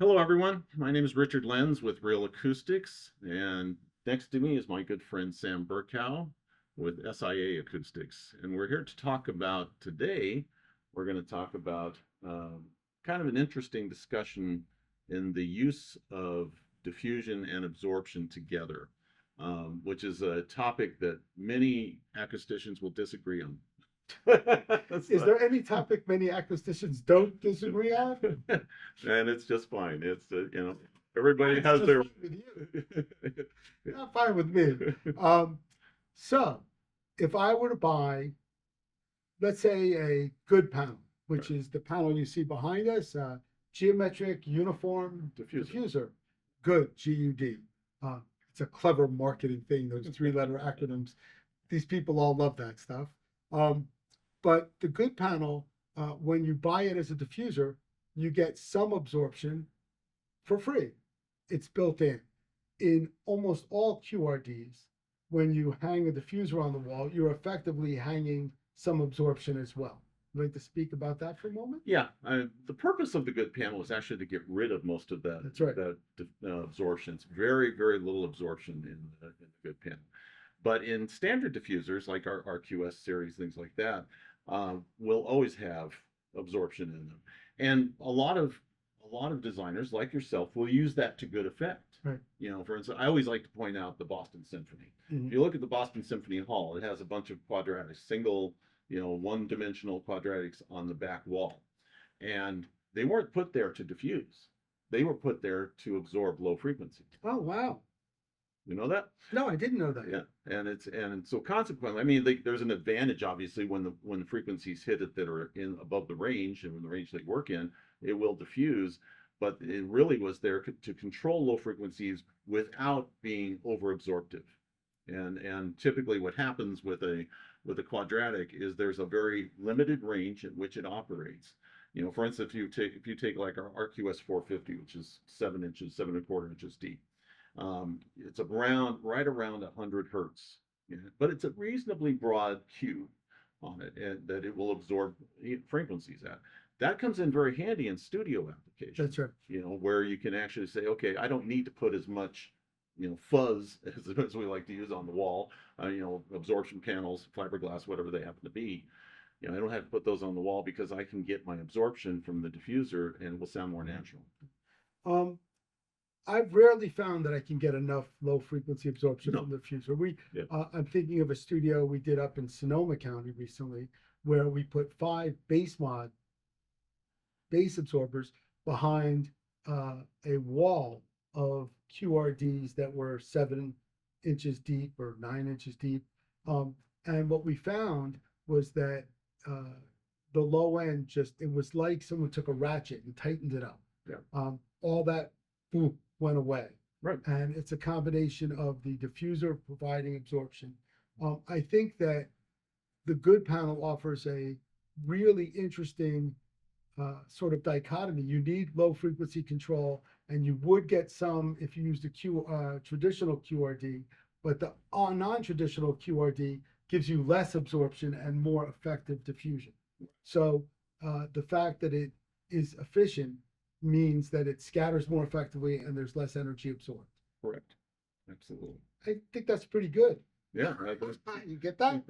Hello, everyone. My name is Richard Lenz with RealAcoustix, and next to me is my good friend Sam Berkow with SIA Acoustics. And we're here to talk about today, we're going to talk about kind of an interesting discussion in the use of diffusion and absorption together, which is a topic that many acousticians will disagree on. Is there any topic many acousticians don't disagree on? And it's just fine. Everybody It's has just their. fine with you. Not fine with me. So if I were to buy, let's say, a good panel, which is the panel you see behind us, geometric uniform diffuser, good, GUD. It's a clever marketing thing, those three-letter acronyms. These people all love that stuff. But the good panel, when you buy it as a diffuser, you get some absorption for free. It's built in. In almost all QRDs, when you hang a diffuser on the wall, you're effectively hanging some absorption as well. Would you like to speak about that for a moment? Yeah, the purpose of the good panel is actually to get rid of most of that. That's right. Absorption. It's very, very little absorption in the good panel. But in standard diffusers like our RQS series, things like that, will always have absorption in them. And a lot of designers like yourself will use that to good effect. Right. For instance, I always like to point out the Boston Symphony. If you look at the Boston Symphony Hall, it has a bunch of quadratics, single, one-dimensional quadratics on the back wall. And they weren't put there to diffuse. They were put there to absorb low frequency. Oh, wow. You know that? No, I didn't know that. Yeah, and so consequently, I mean, there's an advantage obviously when the frequencies hit it that are in above the range, and when the range they work in, it will diffuse. But it really was there to control low frequencies without being over absorptive. And typically, what happens with a quadratic is there's a very limited range at which it operates. For instance, if you take like our RQS 450, which is 7 inches, 7¼ inches deep. It's right around 100 hertz, but it's a reasonably broad Q on it, and that it will absorb frequencies at. That comes in very handy in studio applications. That's right. Where you can actually say, okay, I don't need to put as much, fuzz as we like to use on the wall, absorption panels, fiberglass, whatever they happen to be. I don't have to put those on the wall because I can get my absorption from the diffuser and it will sound more natural. I've rarely found that I can get enough low frequency absorption No. from the diffuser. Yeah. I'm thinking of a studio we did up in Sonoma County recently, where we put 5 bass absorbers behind a wall of QRDs that were 7 inches deep or 9 inches deep. And what we found was that the low end it was like someone took a ratchet and tightened it up. Yeah. All that went away. Right. And it's a combination of the diffuser providing absorption. I think that the good panel offers a really interesting sort of dichotomy. You need low frequency control, and you would get some if you used a traditional QRD, but the non-traditional QRD gives you less absorption and more effective diffusion. So the fact that it is efficient means that it scatters more effectively and there's less energy absorbed. Correct. Absolutely. I think that's pretty good. Yeah. You get that?